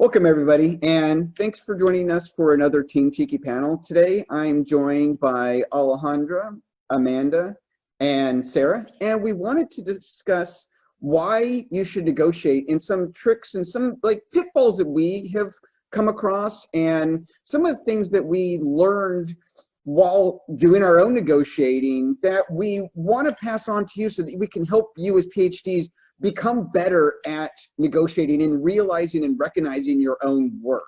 Welcome, everybody, and thanks for joining us for another Team Cheeky panel. Today, I'm joined by Alejandra, Amanda, and Sarah, and we wanted to discuss why you should negotiate and some tricks and some pitfalls that we have come across and some of the things that we learned while doing our own negotiating that we want to pass on to you so that we can help you as PhDs become better at negotiating and realizing and recognizing your own worth.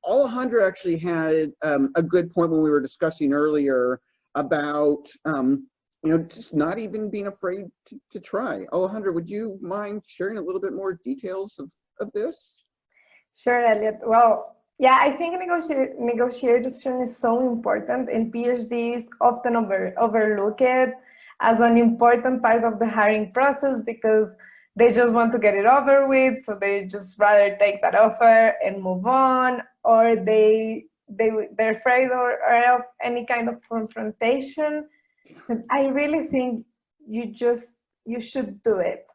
Alejandra actually had a good point when we were discussing earlier about just not even being afraid to try. Alejandra, would you mind sharing a little bit more details of this? Sure, Elliott. Well, yeah, I think negotiation is so important, and PhDs often overlook it as an important part of the hiring process because they just want to get it over with, so they just rather take that offer and move on, or they're afraid of any kind of confrontation. And I really think you should do it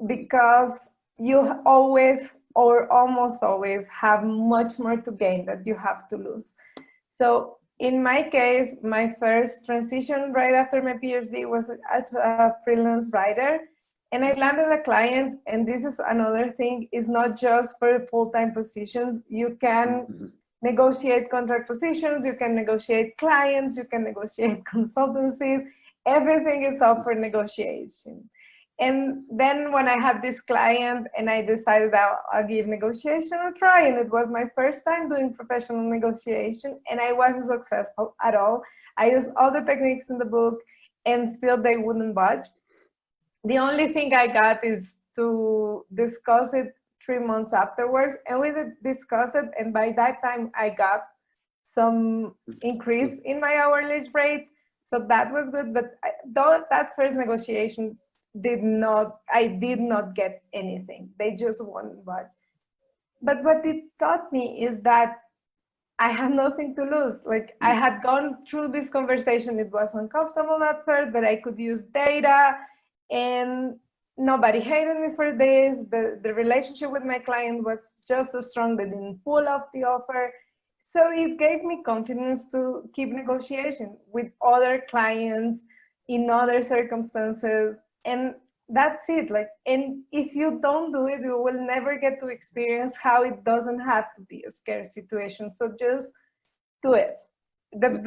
because you always or almost always have much more to gain than you have to lose. So in my case, my first transition right after my PhD was as a freelance writer, and I landed a client, and this is another thing, it's not just for full-time positions. You can negotiate contract positions, you can negotiate clients, you can negotiate consultancies, everything is up for negotiation. And then when I had this client and I decided I'll give negotiation a try, and it was my first time doing professional negotiation, and I wasn't successful at all. I used all the techniques in the book and still they wouldn't budge. The only thing I got is to discuss it 3 months afterwards, and we did discuss it, and by that time I got some increase in my hourly rate, so that was good. But though that first negotiation I did not get anything. They just wouldn't budge. But what it taught me is that I had nothing to lose. Like, I had gone through this conversation. It was uncomfortable at first, but I could use data, and nobody hated me for this. The relationship with my client was just as strong. They didn't pull off the offer. So it gave me confidence to keep negotiation with other clients in other circumstances. And that's it. And if you don't do it, you will never get to experience how it doesn't have to be a scarce situation. So just do it. The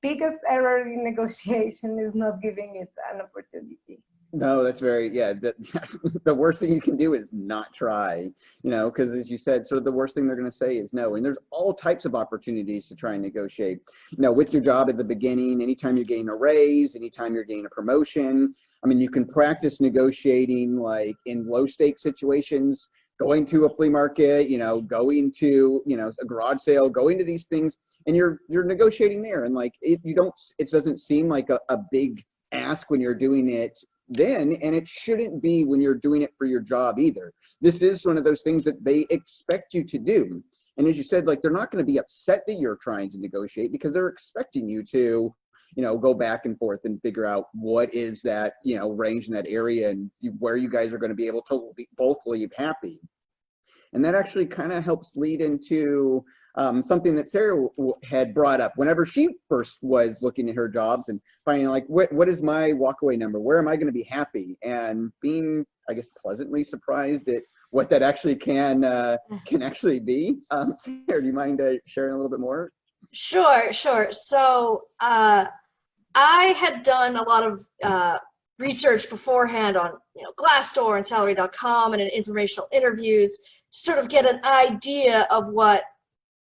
biggest error in negotiation is not giving it an opportunity. No, that's the worst thing you can do is not try, because as you said, sort of the worst thing they're going to say is no. And there's all types of opportunities to try and negotiate, with your job at the beginning, anytime you're getting a raise, anytime you're getting a promotion. I mean, you can practice negotiating like in low stake situations, going to a flea market, going to, a garage sale, going to these things, and you're negotiating there. And it doesn't seem like a big ask when you're doing it then, and it shouldn't be when you're doing it for your job either. This is one of those things that they expect you to do. And as you said, they're not going to be upset that you're trying to negotiate because they're expecting you to, go back and forth and figure out what is that, range in that area and where you guys are going to be able to both leave happy. And that actually kind of helps lead into something that Sarah had brought up whenever she first was looking at her jobs and finding what is my walkaway number? Where am I going to be happy? And being, I guess, pleasantly surprised at what that actually can actually be. Sarah, do you mind sharing a little bit more? Sure. So I had done a lot of research beforehand on Glassdoor and Salary.com and in informational interviews to sort of get an idea of what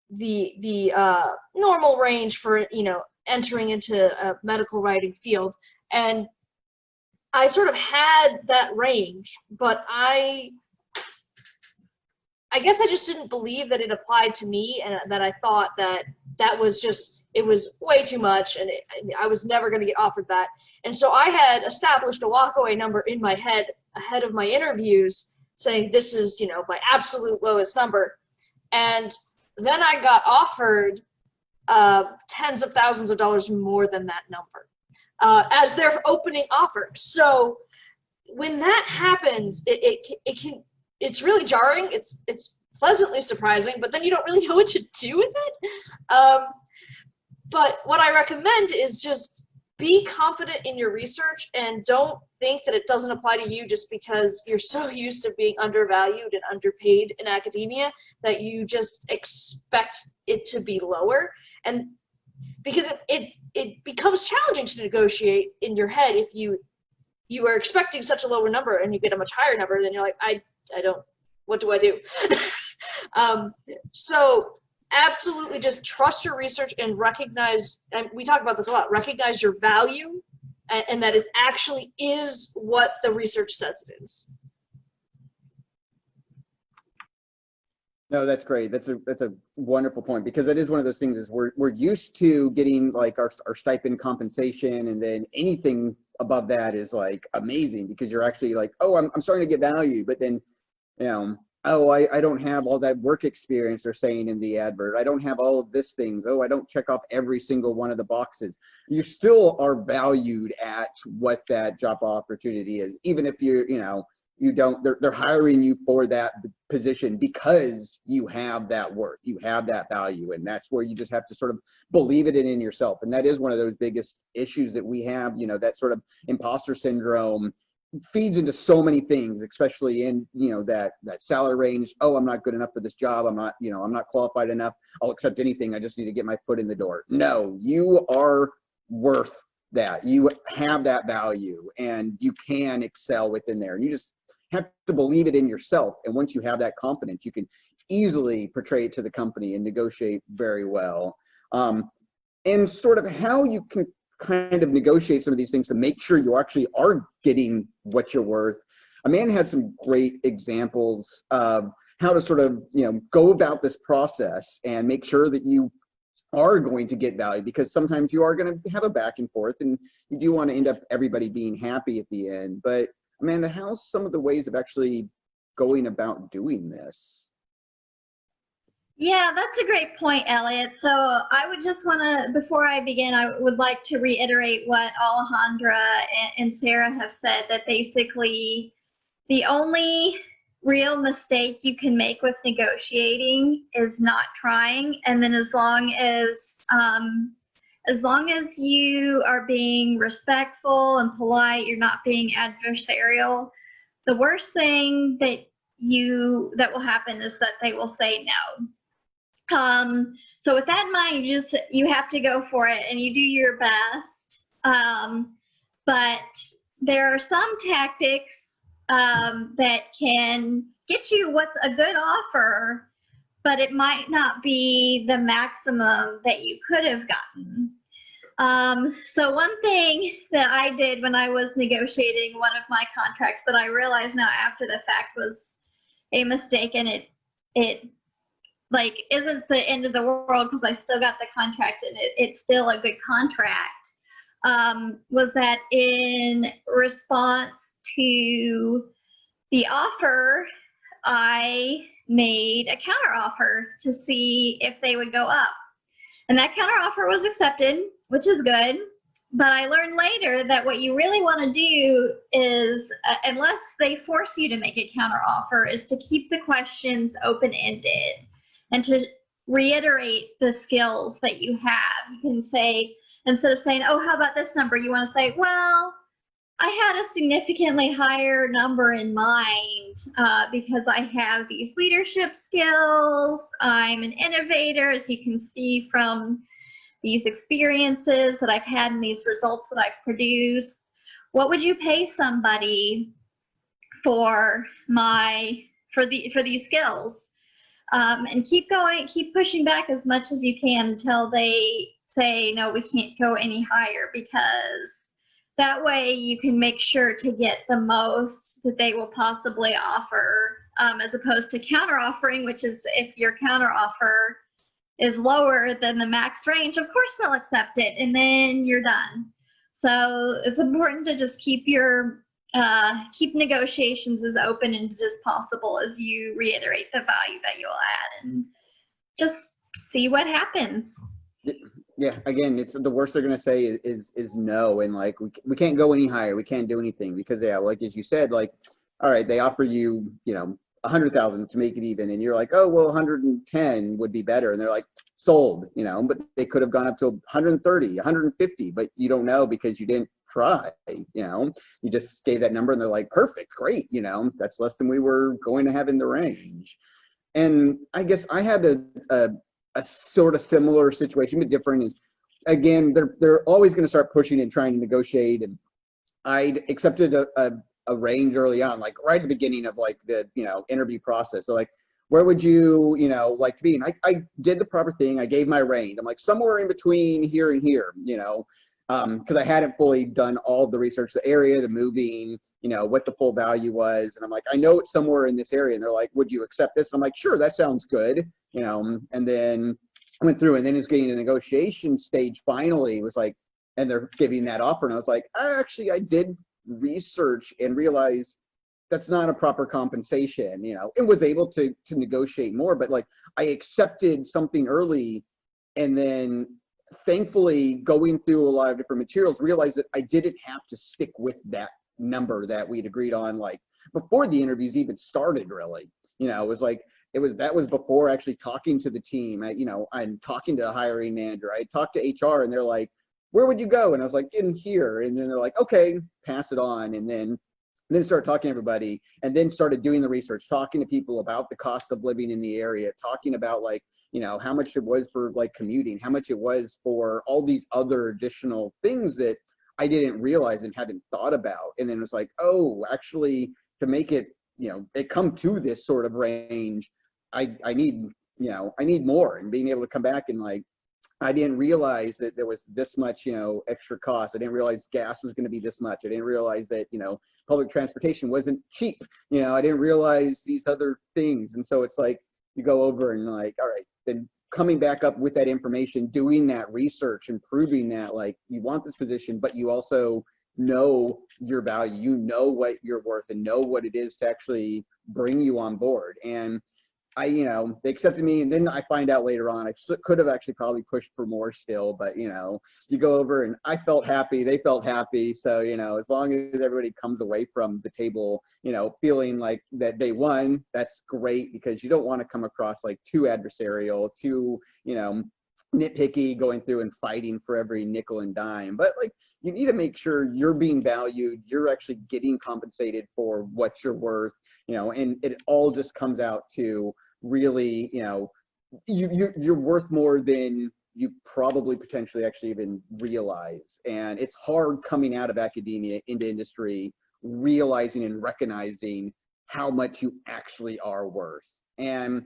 the normal range for entering into a medical writing field, and I sort of had that range, but I guess I just didn't believe that it applied to me, and that I thought that was just, it was way too much, and I was never going to get offered that. And so I had established a walkaway number in my head ahead of my interviews, saying this is my absolute lowest number. And then I got offered tens of thousands of dollars more than that number as their opening offer. So when that happens, it can it's really jarring. It's pleasantly surprising, but then you don't really know what to do with it. But what I recommend is just be confident in your research and don't think that it doesn't apply to you just because you're so used to being undervalued and underpaid in academia that you just expect it to be lower. And because it becomes challenging to negotiate in your head if you are expecting such a lower number and you get a much higher number, then you're like, I don't, what do I do? So absolutely just trust your research and recognize, and we talk about this a lot, recognize your value and that it actually is what the research says it is. No, that's great. That's a wonderful point, because that is one of those things is we're used to getting like our stipend compensation, and then anything above that is like amazing because you're actually like, oh, I'm starting to get value, but then, you know, oh, I don't have all that work experience they're saying in the advert. I don't have all of this things. Oh, I don't check off every single one of the boxes. You still are valued at what that job opportunity is, even if you know, you don't, they're hiring you for that position because you have that worth, you have that value. And that's where you just have to sort of believe it in yourself. And that is one of those biggest issues that we have, you know, that sort of imposter syndrome feeds into so many things, especially in, you know, that salary range. Oh, I'm not good enough for this job. I'm not, you know, I'm not qualified enough. I'll accept anything. I just need to get my foot in the door. No, you are worth that. You have that value and you can excel within there. And you just have to believe it in yourself. And once you have that confidence, you can easily portray it to the company and negotiate very well. And sort of how you can kind of negotiate some of these things to make sure you actually are getting what you're worth. Amanda had some great examples of how to sort of, you know, go about this process and make sure that you are going to get value, because sometimes you are going to have a back and forth and you do want to end up everybody being happy at the end. But Amanda, how's some of the ways of actually going about doing this? Yeah, that's a great point, Elliott. So I would just want to, before I begin, I would like to reiterate what Alejandra and Sarah have said, that basically the only real mistake you can make with negotiating is not trying. And then as long as you are being respectful and polite, you're not being adversarial, the worst thing that will happen is that they will say no. So with that in mind, you have to go for it and you do your best. But there are some tactics that can get you what's a good offer, but it might not be the maximum that you could have gotten. So one thing that I did when I was negotiating one of my contracts that I realize now after the fact was a mistake, and it like isn't the end of the world because I still got the contract and it's still a good contract, was that in response to the offer, I made a counter offer to see if they would go up. And that counter offer was accepted, which is good. But I learned later that what you really want to do is, unless they force you to make a counter offer, is to keep the questions open-ended and to reiterate the skills that you have. You can say, instead of saying, oh, how about this number? You want to say, well, I had a significantly higher number in mind because I have these leadership skills. I'm an innovator, as you can see from these experiences that I've had and these results that I've produced. What would you pay somebody for these skills? And keep going, keep pushing back as much as you can until they say, no, we can't go any higher, because that way you can make sure to get the most that they will possibly offer, as opposed to counter offering, which is if your counter offer is lower than the max range, of course they'll accept it and then you're done. So it's important to just keep negotiations as open-ended as possible as you reiterate the value that you'll add, and just see what happens. Yeah, again, it's the worst they're going to say is no. And like, we can't go any higher. We can't do anything because, yeah, like as you said, like, all right, they offer you, you know, 100,000 to make it even. And you're like, oh, well, 110 would be better. And they're like, sold, you know, but they could have gone up to 130, 150, but you don't know because you didn't try, you know, you just gave that number and they're like, perfect, great, you know, that's less than we were going to have in the range. And I guess I had a sort of similar situation, but different. Is again, they're always going to start pushing and trying to negotiate. And I accepted a range early on, like right at the beginning of like the, you know, interview process. So like, where would you, you know, like to be? And I did the proper thing. I gave my range. I'm like somewhere in between here and here, you know, because I hadn't fully done all the research, the area, the moving, you know, what the full value was. And I'm like, I know it's somewhere in this area. And they're like, would you accept this? I'm like, sure, that sounds good, you know. And then I went through, and then it's getting to the negotiation stage. Finally, it was like, and they're giving that offer. And I was like, actually, I did research and realize that's not a proper compensation, you know, and was able to negotiate more. But like, I accepted something early, and then thankfully going through a lot of different materials, realized that I didn't have to stick with that number that we'd agreed on, like before the interviews even started, really. You know, it was like, that was before actually talking to the team. You know, I'm talking to a hiring manager. I talked to HR, and they're like, where would you go? And I was like, in here. And then they're like, okay, pass it on. And then started talking to everybody, and then started doing the research, talking to people about the cost of living in the area, talking about like, you know, how much it was for like commuting, how much it was for all these other additional things that I didn't realize and hadn't thought about. And then it was like, oh, actually, to make it, you know, it come to this sort of range, I need, you know, I need more. And being able to come back and like, I didn't realize that there was this much, you know, extra cost. I didn't realize gas was going to be this much. I didn't realize that, you know, public transportation wasn't cheap. You know, I didn't realize these other things. And so it's like, you go over and like, all right, then coming back up with that information, doing that research and proving that like you want this position, but you also know your value, you know what you're worth, and know what it is to actually bring you on board. And you know, they accepted me, and then I find out later on I could have actually probably pushed for more still, but you know, you go over and I felt happy, they felt happy. So, you know, as long as everybody comes away from the table, you know, feeling like that they won, that's great, because you don't want to come across like too adversarial, too, you know, nitpicky, going through and fighting for every nickel and dime. But like, you need to make sure you're being valued, you're actually getting compensated for what you're worth, you know, and it all just comes out to really, you know, you're worth more than you probably potentially actually even realize. And it's hard coming out of academia into industry, realizing and recognizing how much you actually are worth. And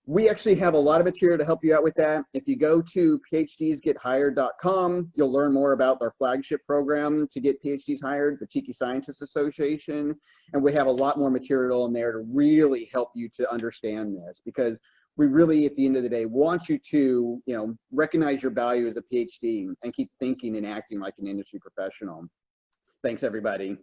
we actually have a lot of material to help you out with that. If you go to phdsgethired.com, you'll learn more about our flagship program to get PhDs hired, the Cheeky Scientists Association. And we have a lot more material in there to really help you to understand this, because we really, at the end of the day, want you to, you know, recognize your value as a PhD and keep thinking and acting like an industry professional. Thanks, everybody.